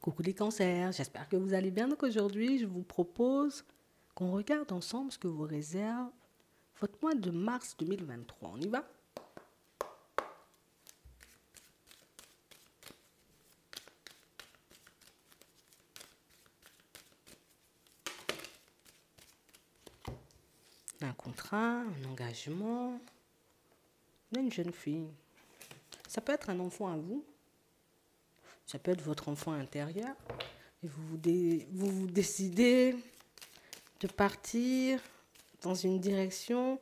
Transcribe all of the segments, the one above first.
Coucou les cancers, j'espère que vous allez bien. Donc aujourd'hui, je vous propose qu'on regarde ensemble ce que vous réserve votre mois de mars 2023. On y va? Un contrat, un engagement, une jeune fille. Ça peut être un enfant à vous, ça peut être votre enfant intérieur. Et vous décidez de partir dans une direction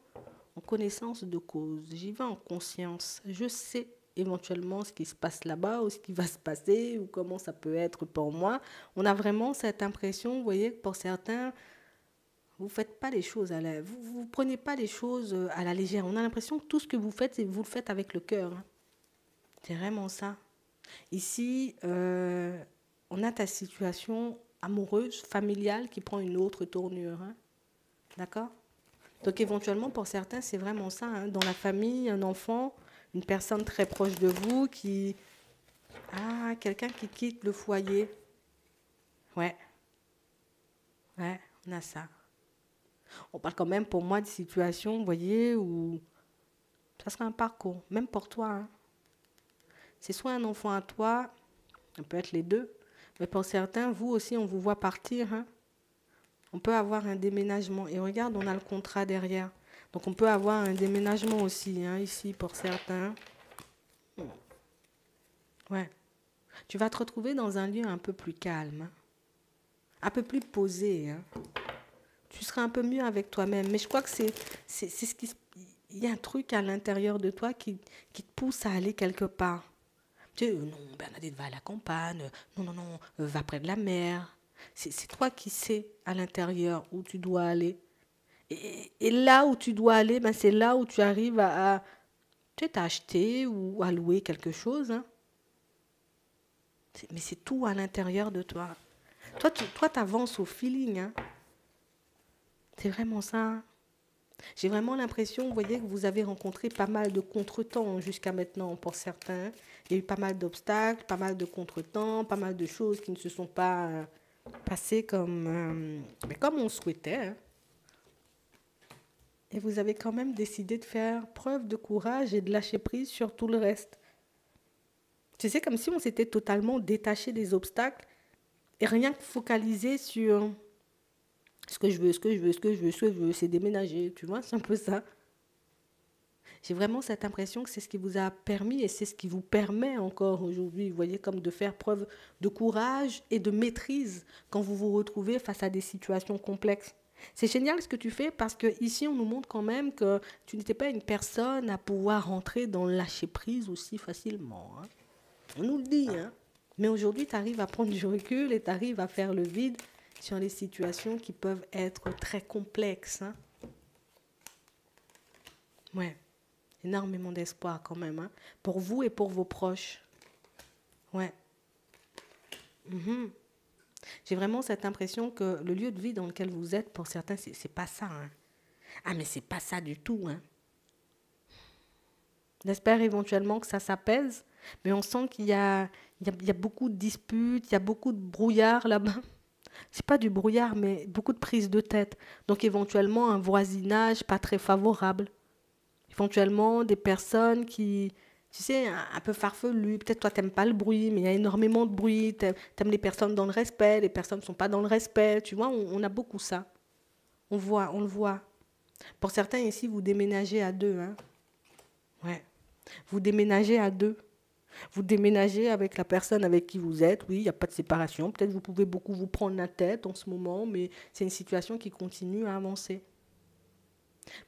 en connaissance de cause. J'y vais en conscience. Je sais éventuellement ce qui se passe là-bas ou ce qui va se passer ou comment ça peut être pour moi. On a vraiment cette impression, vous voyez, que pour certains, vous ne faites pas les choses vous prenez pas les choses à la légère. On a l'impression que tout ce que vous faites, vous le faites avec le cœur. Hein. C'est vraiment ça. Ici, on a ta situation amoureuse, familiale qui prend une autre tournure. Hein. D'accord? Donc éventuellement, pour certains, c'est vraiment ça. Hein. Dans la famille, un enfant, une personne très proche de vous qui... Ah, quelqu'un qui quitte le foyer. Ouais, on a ça. On parle quand même pour moi de situations, vous voyez, où ça sera un parcours, même pour toi. Hein. C'est soit un enfant à toi, ça peut être les deux, mais pour certains, vous aussi, on vous voit partir. Hein. On peut avoir un déménagement. Et regarde, on a le contrat derrière. Donc on peut avoir un déménagement aussi, hein, ici, pour certains. Ouais. Tu vas te retrouver dans un lieu un peu plus calme, hein, un peu plus posé. Hein. Tu seras un peu mieux avec toi-même. Mais je crois que c'est ce qui... Il y a un truc à l'intérieur de toi qui te pousse à aller quelque part. Tu sais, non, Bernadette va à la campagne. Non, va près de la mer. C'est toi qui sais à l'intérieur où tu dois aller. Et là où tu dois aller, ben c'est là où tu arrives à tu sais, t'acheter ou à louer quelque chose. Hein. Mais c'est tout à l'intérieur de toi. Toi, t'avances au feeling. Hein. C'est vraiment ça. J'ai vraiment l'impression, vous voyez, que vous avez rencontré pas mal de contretemps jusqu'à maintenant pour certains. Il y a eu pas mal d'obstacles, pas mal de contretemps, pas mal de choses qui ne se sont pas passées mais comme on souhaitait. Hein. Et vous avez quand même décidé de faire preuve de courage et de lâcher prise sur tout le reste. Tu sais, comme si on s'était totalement détaché des obstacles et rien que focalisé sur ce que je veux, c'est déménager, tu vois, c'est un peu ça. J'ai vraiment cette impression que c'est ce qui vous a permis et c'est ce qui vous permet encore aujourd'hui, vous voyez, comme de faire preuve de courage et de maîtrise quand vous vous retrouvez face à des situations complexes. C'est génial ce que tu fais parce que ici on nous montre quand même que tu n'étais pas une personne à pouvoir rentrer dans le lâcher prise aussi facilement. Hein. On nous le dit, hein. Mais aujourd'hui tu arrives à prendre du recul et tu arrives à faire le vide sur les situations qui peuvent être très complexes. Hein. Ouais. Énormément d'espoir quand même, hein, pour vous et pour vos proches. Ouais. J'ai vraiment cette impression que le lieu de vie dans lequel vous êtes, pour certains, c'est pas ça. Hein. Ah, mais c'est pas ça du tout. Hein. J'espère éventuellement que ça s'apaise, mais on sent qu'il y a beaucoup de disputes, il y a beaucoup de brouillard là-bas. C'est pas du brouillard, mais beaucoup de prise de tête. Donc éventuellement un voisinage pas très favorable. Éventuellement des personnes qui, tu sais, un peu farfelues. Peut-être toi, t'aimes pas le bruit, mais il y a énormément de bruit. T'aimes les personnes dans le respect, les personnes ne sont pas dans le respect. Tu vois, on a beaucoup ça. On le voit. Pour certains ici, vous déménagez à deux. Hein. Ouais. Vous déménagez à deux. Vous déménagez avec la personne avec qui vous êtes. Oui, il n'y a pas de séparation. Peut-être vous pouvez beaucoup vous prendre la tête en ce moment, mais c'est une situation qui continue à avancer.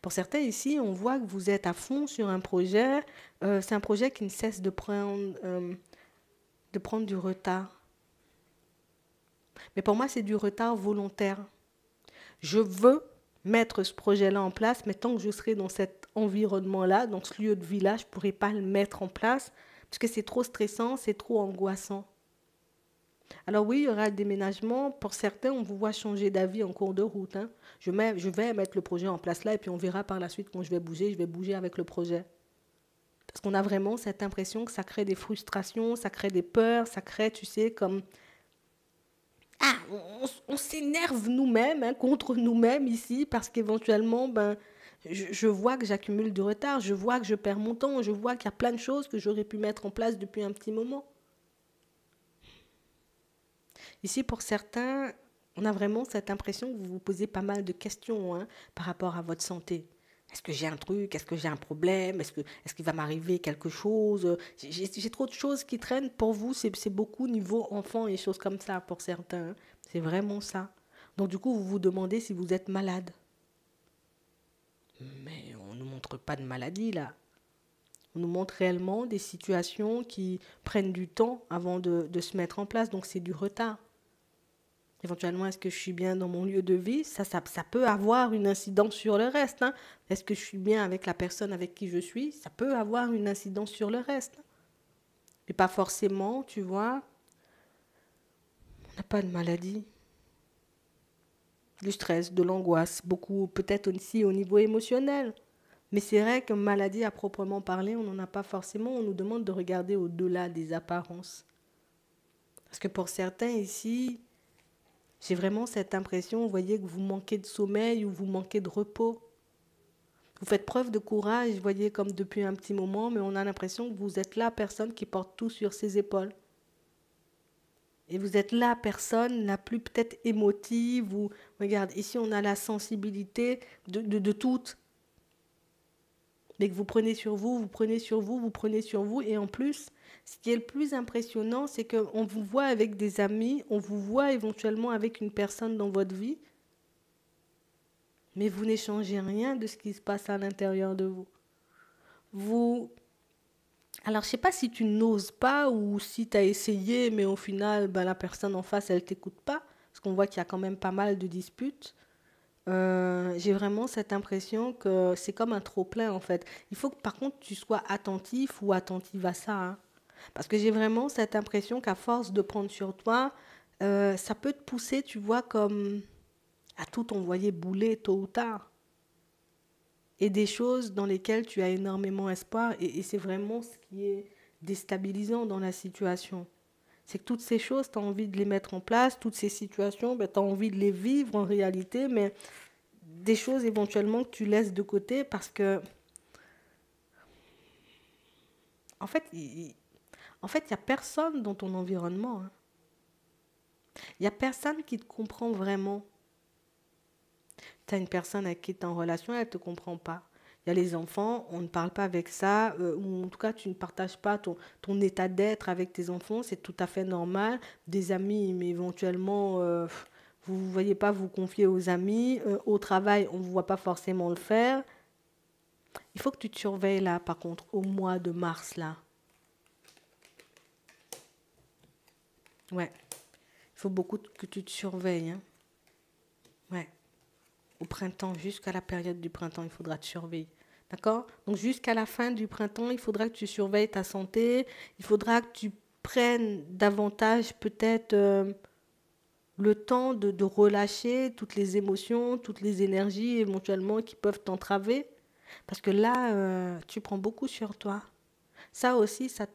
Pour certains ici, on voit que vous êtes à fond sur un projet. C'est un projet qui ne cesse de prendre du retard. Mais pour moi, c'est du retard volontaire. Je veux mettre ce projet-là en place, mais tant que je serai dans cet environnement-là, dans ce lieu de vie-là, je ne pourrai pas le mettre en place parce que c'est trop stressant, c'est trop angoissant. Alors oui, il y aura le déménagement. Pour certains, on vous voit changer d'avis en cours de route. Hein. Je vais mettre le projet en place là et puis on verra par la suite quand je vais bouger avec le projet. Parce qu'on a vraiment cette impression que ça crée des frustrations, ça crée des peurs, ça crée, tu sais, comme on s'énerve nous-mêmes, hein, contre nous-mêmes ici, parce qu'éventuellement, ben, je vois que j'accumule du retard, je vois que je perds mon temps, je vois qu'il y a plein de choses que j'aurais pu mettre en place depuis un petit moment. Ici, pour certains, on a vraiment cette impression que vous vous posez pas mal de questions, hein, par rapport à votre santé. Est-ce que j'ai un truc? Est-ce que j'ai un problème? Est-ce qu'il va m'arriver quelque chose? J'ai trop de choses qui traînent. Pour vous, c'est beaucoup niveau enfant et choses comme ça pour certains, hein. C'est vraiment ça. Donc du coup, vous vous demandez si vous êtes malade. Mais on ne nous montre pas de maladie là. On nous montre réellement des situations qui prennent du temps avant de se mettre en place. Donc c'est du retard. Éventuellement, est-ce que je suis bien dans mon lieu de vie? Ça peut avoir une incidence sur le reste, hein. Est-ce que je suis bien avec la personne avec qui je suis? Ça peut avoir une incidence sur le reste. Mais pas forcément, tu vois. On n'a pas de maladie. Du stress, de l'angoisse, beaucoup peut-être aussi au niveau émotionnel. Mais c'est vrai que maladie à proprement parler, on n'en a pas forcément. On nous demande de regarder au-delà des apparences. Parce que pour certains ici, j'ai vraiment cette impression, vous voyez, que vous manquez de sommeil ou vous manquez de repos. Vous faites preuve de courage, vous voyez, comme depuis un petit moment, mais on a l'impression que vous êtes la personne qui porte tout sur ses épaules. Et vous êtes la personne la plus peut-être émotive. Ou, regarde, ici on a la sensibilité de toutes. Mais que vous prenez sur vous, vous prenez sur vous, vous prenez sur vous. Et en plus, ce qui est le plus impressionnant, c'est qu'on vous voit avec des amis, on vous voit éventuellement avec une personne dans votre vie, mais vous n'échangez rien de ce qui se passe à l'intérieur de vous. Vous... Alors, je ne sais pas si tu n'oses pas ou si tu as essayé, mais au final, ben, la personne en face, elle ne t'écoute pas, parce qu'on voit qu'il y a quand même pas mal de disputes. J'ai vraiment cette impression que c'est comme un trop-plein, en fait. Il faut que, par contre, tu sois attentif ou attentive à ça, hein. Parce que j'ai vraiment cette impression qu'à force de prendre sur toi, ça peut te pousser, tu vois, comme à tout envoyer bouler tôt ou tard. Et des choses dans lesquelles tu as énormément espoir. Et c'est vraiment ce qui est déstabilisant dans la situation. C'est que toutes ces choses, tu as envie de les mettre en place, toutes ces situations, ben, tu as envie de les vivre en réalité, mais des choses éventuellement que tu laisses de côté parce que, en fait, il n'y a personne dans ton environnement, hein. Il n'y a personne qui te comprend vraiment. Tu as une personne avec qui tu es en relation, elle ne te comprend pas. Il y a les enfants, on ne parle pas avec ça, ou en tout cas, tu ne partages pas ton état d'être avec tes enfants, c'est tout à fait normal. Des amis, mais éventuellement, vous ne voyez pas vous confier aux amis. Au travail, on ne vous voit pas forcément le faire. Il faut que tu te surveilles là, par contre, au mois de mars, là. Ouais, il faut beaucoup que tu te surveilles, hein. Ouais. Au printemps, jusqu'à la période du printemps, il faudra te surveiller. D'accord? Donc jusqu'à la fin du printemps, il faudra que tu surveilles ta santé. Il faudra que tu prennes davantage peut-être le temps de relâcher toutes les émotions, toutes les énergies éventuellement qui peuvent t'entraver. Parce que là, tu prends beaucoup sur toi. Ça aussi, ça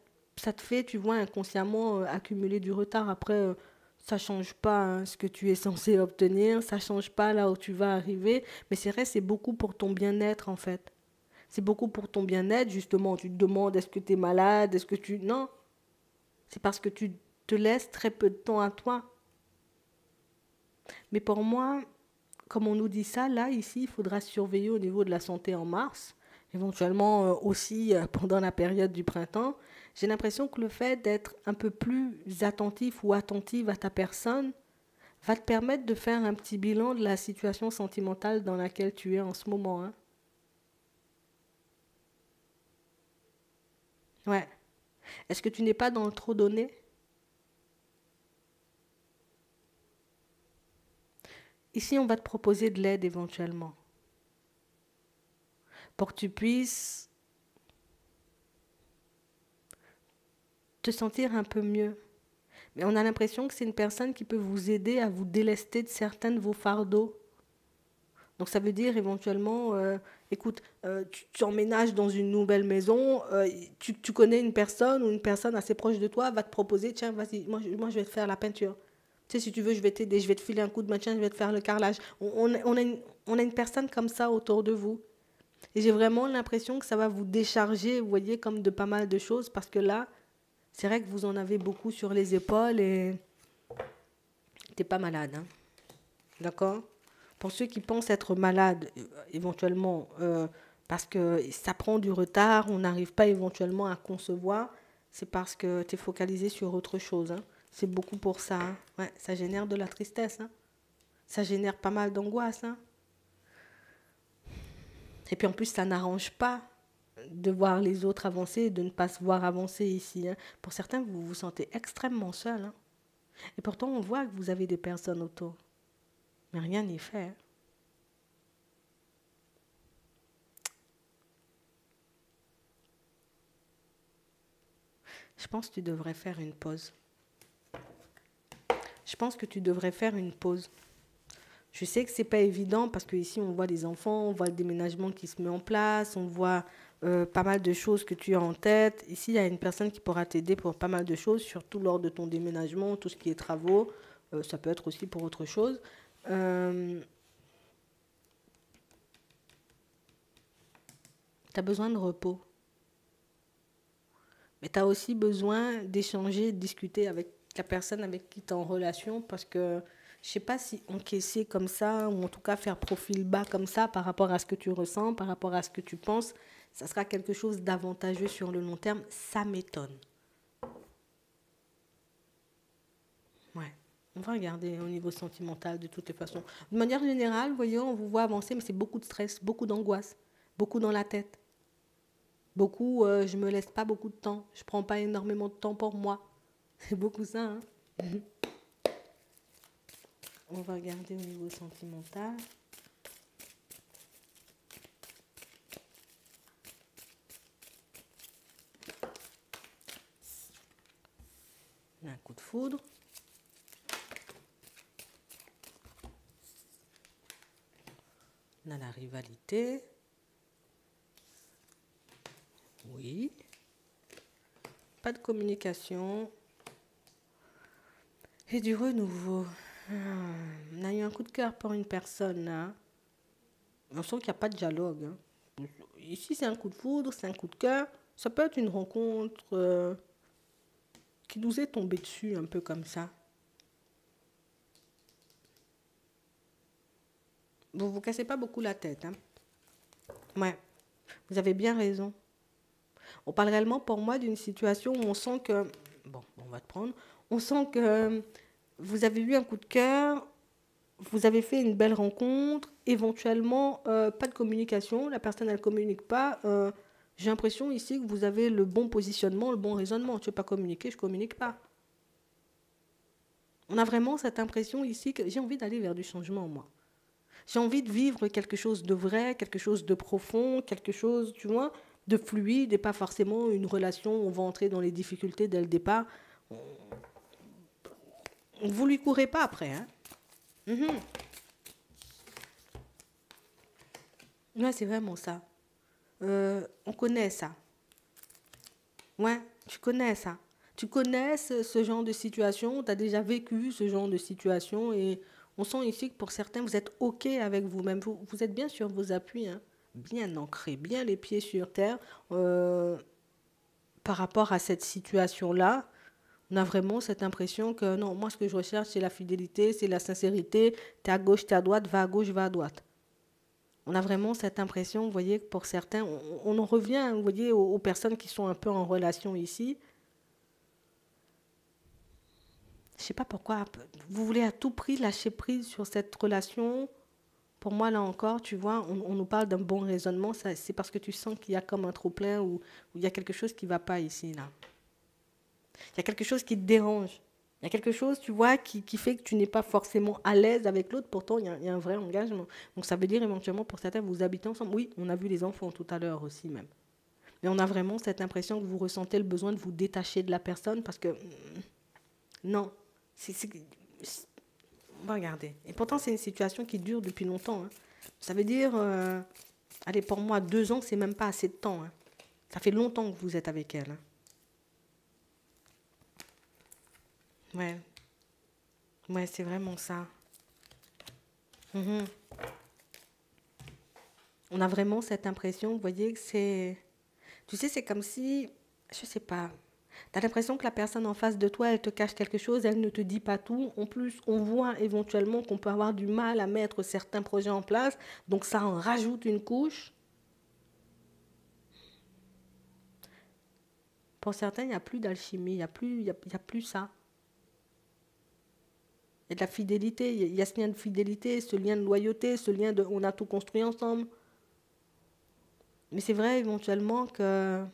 te fait, tu vois, inconsciemment accumuler du retard. Après, ça ne change pas, hein, ce que tu es censé obtenir, ça ne change pas là où tu vas arriver. Mais c'est vrai, c'est beaucoup pour ton bien-être en fait. C'est beaucoup pour ton bien-être, justement. Tu te demandes, est-ce que tu es malade? Est-ce que tu... Non, c'est parce que tu te laisses très peu de temps à toi. Mais pour moi, comme on nous dit ça, là, ici, il faudra surveiller au niveau de la santé en mars, éventuellement aussi pendant la période du printemps. J'ai l'impression que le fait d'être un peu plus attentif ou attentive à ta personne va te permettre de faire un petit bilan de la situation sentimentale dans laquelle tu es en ce moment, hein. Ouais. Est-ce que tu n'es pas dans le trop donné? Ici, on va te proposer de l'aide éventuellement pour que tu puisses te sentir un peu mieux. Mais on a l'impression que c'est une personne qui peut vous aider à vous délester de certains de vos fardeaux. Donc ça veut dire éventuellement, écoute, tu emménages dans une nouvelle maison, tu connais une personne ou une personne assez proche de toi va te proposer, tiens, vas-y, moi je vais te faire la peinture. Tu sais, si tu veux, je vais t'aider, je vais te filer un coup de maintien, je vais te faire le carrelage. On a une personne comme ça autour de vous. Et j'ai vraiment l'impression que ça va vous décharger, vous voyez, comme de pas mal de choses, parce que là, c'est vrai que vous en avez beaucoup sur les épaules et t'es pas malade, hein. D'accord? Pour ceux qui pensent être malades, éventuellement, parce que ça prend du retard, on n'arrive pas éventuellement à concevoir, c'est parce que tu es focalisé sur autre chose, hein. C'est beaucoup pour ça, hein. Ouais, ça génère de la tristesse, hein. Ça génère pas mal d'angoisse, hein. Et puis en plus, ça n'arrange pas de voir les autres avancer et de ne pas se voir avancer ici, hein. Pour certains, vous vous sentez extrêmement seul, hein. Et pourtant, on voit que vous avez des personnes autour. Mais rien n'y fait, hein. Je pense que tu devrais faire une pause. Je pense que tu devrais faire une pause. Je sais que c'est pas évident parce qu'ici on voit les enfants, on voit le déménagement qui se met en place, on voit pas mal de choses que tu as en tête. Ici, il y a une personne qui pourra t'aider pour pas mal de choses, surtout lors de ton déménagement, tout ce qui est travaux. Ça peut être aussi pour autre chose. Tu as besoin de repos. Mais tu as aussi besoin d'échanger, de discuter avec la personne avec qui tu es en relation parce que je ne sais pas si encaisser comme ça ou en tout cas faire profil bas comme ça par rapport à ce que tu ressens, par rapport à ce que tu penses, ça sera quelque chose d'avantageux sur le long terme. Ça m'étonne. Ouais. On va regarder au niveau sentimental de toutes les façons. De manière générale, voyons, on vous voit avancer, mais c'est beaucoup de stress, beaucoup d'angoisse, beaucoup dans la tête. Beaucoup, je me laisse pas beaucoup de temps. Je prends pas énormément de temps pour moi. C'est beaucoup ça, hein. On va regarder au niveau sentimental. Un coup de foudre. On a la rivalité. Oui. Pas de communication. Et du renouveau. On a eu un coup de cœur pour une personne là. On sent qu'il n'y a pas de dialogue, hein. Ici, c'est un coup de foudre, c'est un coup de cœur. Ça peut être une rencontre qui nous est tombée dessus un peu comme ça. Vous vous cassez pas beaucoup la tête, hein. Ouais, vous avez bien raison. On parle réellement pour moi d'une situation où on sent que... Bon, on va te prendre. On sent que vous avez eu un coup de cœur, vous avez fait une belle rencontre, éventuellement, pas de communication, la personne, elle ne communique pas. J'ai l'impression ici que vous avez le bon positionnement, le bon raisonnement. Tu ne veux pas communiquer, je ne communique pas. On a vraiment cette impression ici que j'ai envie d'aller vers du changement, moi. J'ai envie de vivre quelque chose de vrai, quelque chose de profond, quelque chose, tu vois, de fluide et pas forcément une relation où on va entrer dans les difficultés dès le départ. Vous lui courez pas après, hein. Ouais, c'est vraiment ça. On connaît ça. Ouais, tu connais ça. Tu connais ce genre de situation, tu as déjà vécu ce genre de situation et on sent ici que pour certains, vous êtes OK avec vous-même. Vous êtes bien sur vos appuis, hein, bien ancrés, bien les pieds sur terre par rapport à cette situation-là. On a vraiment cette impression que non, moi ce que je recherche, c'est la fidélité, c'est la sincérité. Tu es à gauche, tu es à droite, va à gauche, va à droite. On a vraiment cette impression, vous voyez, que pour certains, on en revient, vous voyez, aux personnes qui sont un peu en relation ici. Je ne sais pas pourquoi, vous voulez à tout prix lâcher prise sur cette relation. Pour moi, là encore, tu vois, on nous parle d'un bon raisonnement, c'est parce que tu sens qu'il y a comme un trop-plein ou il y a quelque chose qui ne va pas ici, là. Il y a quelque chose qui te dérange. Il y a quelque chose, tu vois, qui fait que tu n'es pas forcément à l'aise avec l'autre. Pourtant, il y a un vrai engagement. Donc, ça veut dire éventuellement, pour certains, vous habitez ensemble. Oui, on a vu les enfants tout à l'heure aussi, même. Mais on a vraiment cette impression que vous ressentez le besoin de vous détacher de la personne parce que... non. On va regarder. Et pourtant, c'est une situation qui dure depuis longtemps, hein. Ça veut dire... allez, pour moi, 2 ans, c'est même pas assez de temps, hein. Ça fait longtemps que vous êtes avec elle, hein. Ouais. Ouais, c'est vraiment ça. Mhm. On a vraiment cette impression, vous voyez, que c'est... Tu sais, c'est comme si, je sais pas, tu as l'impression que la personne en face de toi, elle te cache quelque chose, elle ne te dit pas tout. En plus, on voit éventuellement qu'on peut avoir du mal à mettre certains projets en place, donc ça en rajoute une couche. Pour certains, il n'y a plus d'alchimie, il y a plus ça. Il y a de la fidélité, il y a ce lien de fidélité, ce lien de loyauté, ce lien de on a tout construit ensemble. Mais c'est vrai éventuellement que,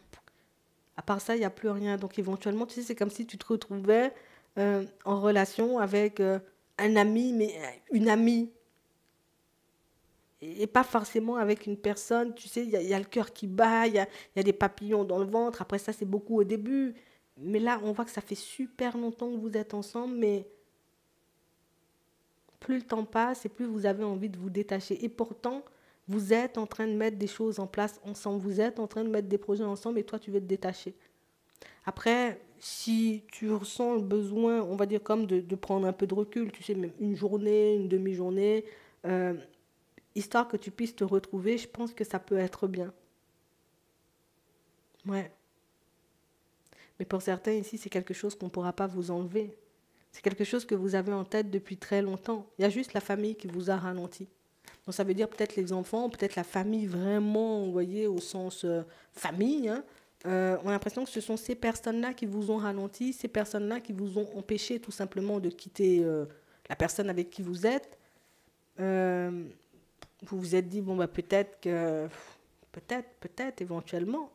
à part ça, il n'y a plus rien. Donc éventuellement, tu sais, c'est comme si tu te retrouvais en relation avec un ami, mais une amie. Et pas forcément avec une personne, tu sais, il y a le cœur qui bat, il y a des papillons dans le ventre. Après ça, c'est beaucoup au début. Mais là, on voit que ça fait super longtemps que vous êtes ensemble, mais plus le temps passe et plus vous avez envie de vous détacher. Et pourtant, vous êtes en train de mettre des choses en place ensemble. Vous êtes en train de mettre des projets ensemble et toi, tu veux te détacher. Après, si tu ressens le besoin, on va dire comme de prendre un peu de recul, tu sais, même une journée, une demi-journée, euh, histoire que tu puisses te retrouver, je pense que ça peut être bien. Ouais. Mais pour certains ici, c'est quelque chose qu'on ne pourra pas vous enlever. C'est quelque chose que vous avez en tête depuis très longtemps. Il y a juste la famille qui vous a ralenti. Donc ça veut dire peut-être les enfants, peut-être la famille vraiment, vous voyez, au sens famille. Hein. On a l'impression que ce sont ces personnes-là qui vous ont ralenti, ces personnes-là qui vous ont empêché tout simplement de quitter la personne avec qui vous êtes. Euh, vous vous êtes dit, bon, bah, peut-être que, peut-être, éventuellement,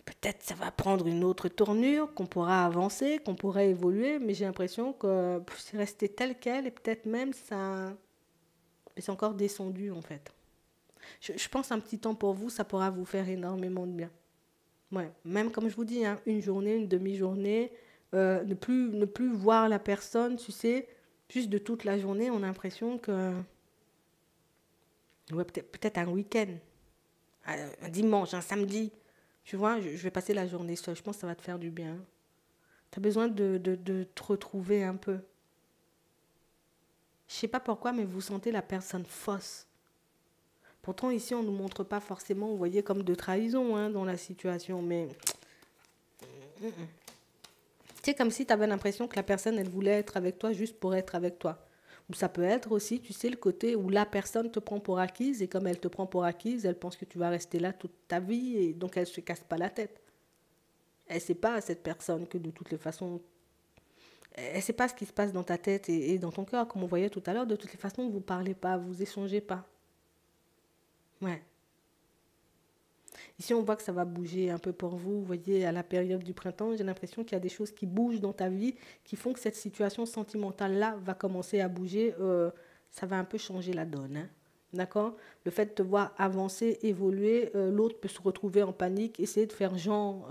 peut-être ça va prendre une autre tournure, qu'on pourra avancer, qu'on pourra évoluer, mais j'ai l'impression que c'est resté tel quel et peut-être même ça, c'est encore descendu en fait. Je pense un petit temps pour vous, ça pourra vous faire énormément de bien. Ouais, même comme je vous dis, hein, une journée, une demi-journée, ne plus voir la personne, tu sais, juste de toute la journée, on a l'impression que, ouais, peut-être un week-end, un dimanche, un samedi, tu vois, je vais passer la journée seule, je pense que ça va te faire du bien. Tu as besoin de te retrouver un peu. Je sais pas pourquoi, mais vous sentez la personne fausse. Pourtant, ici, on ne nous montre pas forcément, vous voyez, comme de trahison hein, dans la situation, mais c'est comme si tu avais l'impression que la personne, elle voulait être avec toi juste pour être avec toi. Ou ça peut être aussi, tu sais, le côté où la personne te prend pour acquise et comme elle te prend pour acquise, elle pense que tu vas rester là toute ta vie et donc elle ne se casse pas la tête. Elle ne sait pas, cette personne, que de toutes les façons, elle ne sait pas ce qui se passe dans ta tête et dans ton cœur, comme on voyait tout à l'heure. De toutes les façons, vous ne parlez pas, vous échangez pas. Ouais. Ici, on voit que ça va bouger un peu pour vous. Vous voyez, à la période du printemps, j'ai l'impression qu'il y a des choses qui bougent dans ta vie, qui font que cette situation sentimentale-là va commencer à bouger. Ça va un peu changer la donne. Hein. D'accord. Le fait de te voir avancer, évoluer, l'autre peut se retrouver en panique, essayer de faire genre...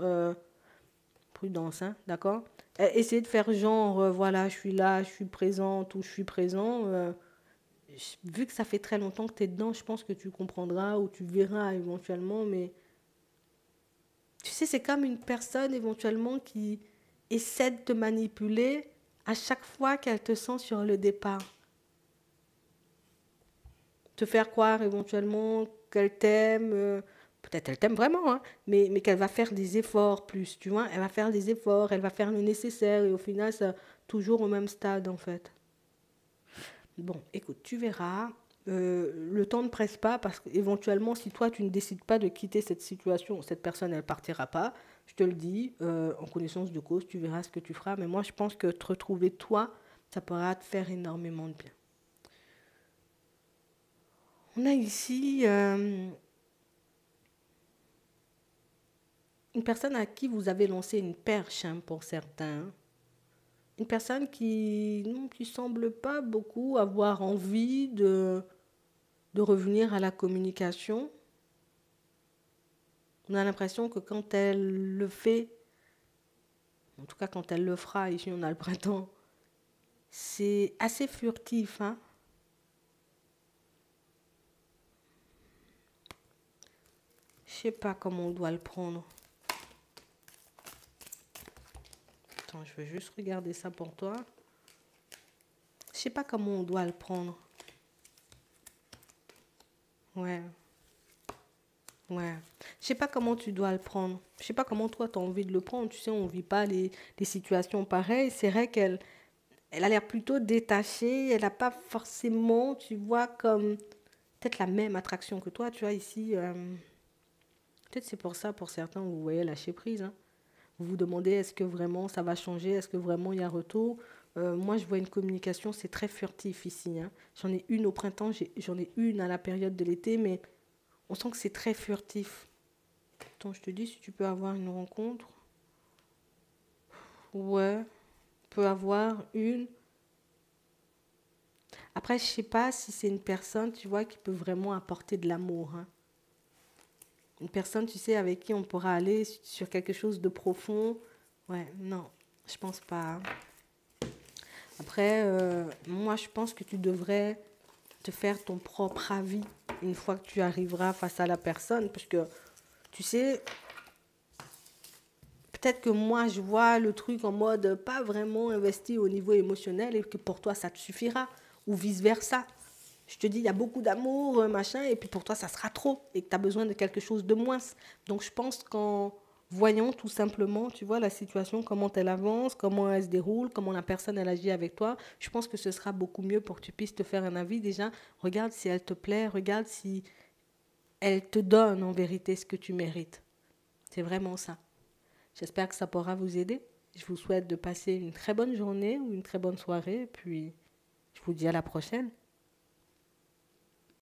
prudence, hein, d'accord. Essayer de faire genre, voilà, je suis là, je suis présente ou je suis présent. Vu que ça fait très longtemps que tu es dedans, je pense que tu comprendras ou tu verras éventuellement, mais tu sais, c'est comme une personne éventuellement qui essaie de te manipuler à chaque fois qu'elle te sent sur le départ. Te faire croire éventuellement qu'elle t'aime, peut-être elle t'aime vraiment, hein, mais qu'elle va faire des efforts plus, tu vois. Elle va faire des efforts, elle va faire le nécessaire et au final, c'est toujours au même stade en fait. Bon, écoute, tu verras. Le temps ne presse pas parce qu'éventuellement, si toi, tu ne décides pas de quitter cette situation, cette personne, elle ne partira pas. Je te le dis, en connaissance de cause, tu verras ce que tu feras. Mais moi, je pense que te retrouver toi, ça pourra te faire énormément de bien. On a ici une personne à qui vous avez lancé une perche hein, pour certains. Une personne qui semble pas beaucoup avoir envie de revenir à la communication. On a l'impression que quand elle le fait, en tout cas quand elle le fera, ici on a le printemps, c'est assez furtif. Hein? Je sais pas comment on doit le prendre. Attends, je veux juste regarder ça pour toi. Je sais pas comment on doit le prendre. Ouais. Ouais. Je sais pas comment tu dois le prendre. Je sais pas comment toi, tu as envie de le prendre. Tu sais, on vit pas les situations pareilles. C'est vrai elle a l'air plutôt détachée. Elle n'a pas forcément, tu vois, comme peut-être la même attraction que toi. Tu vois, ici, peut-être c'est pour ça, pour certains, vous voyez lâcher prise. Hein. Vous vous demandez, est-ce que vraiment ça va changer? Est-ce que vraiment il y a retour? Moi, je vois une communication, c'est très furtif ici. Hein. J'en ai une au printemps, j'en ai une à la période de l'été, mais on sent que c'est très furtif. Attends, je te dis si tu peux avoir une rencontre. Ouais, peut avoir une. Après, je sais pas si c'est une personne, tu vois, qui peut vraiment apporter de l'amour. Hein. Une personne, tu sais, avec qui on pourra aller sur quelque chose de profond. Ouais, non, je pense pas. Hein. Après, moi, je pense que tu devrais te faire ton propre avis une fois que tu arriveras face à la personne. Parce que, tu sais, peut-être que moi, je vois le truc en mode pas vraiment investi au niveau émotionnel et que pour toi, ça te suffira. Ou vice-versa. Je te dis, il y a beaucoup d'amour, machin, et puis pour toi, ça sera trop. Et que tu as besoin de quelque chose de moins. Donc, je pense qu'en voyant tout simplement, tu vois, la situation, comment elle avance, comment elle se déroule, comment la personne, elle agit avec toi, je pense que ce sera beaucoup mieux pour que tu puisses te faire un avis. Déjà, regarde si elle te plaît, regarde si elle te donne en vérité ce que tu mérites. C'est vraiment ça. J'espère que ça pourra vous aider. Je vous souhaite de passer une très bonne journée ou une très bonne soirée. Puis, je vous dis à la prochaine.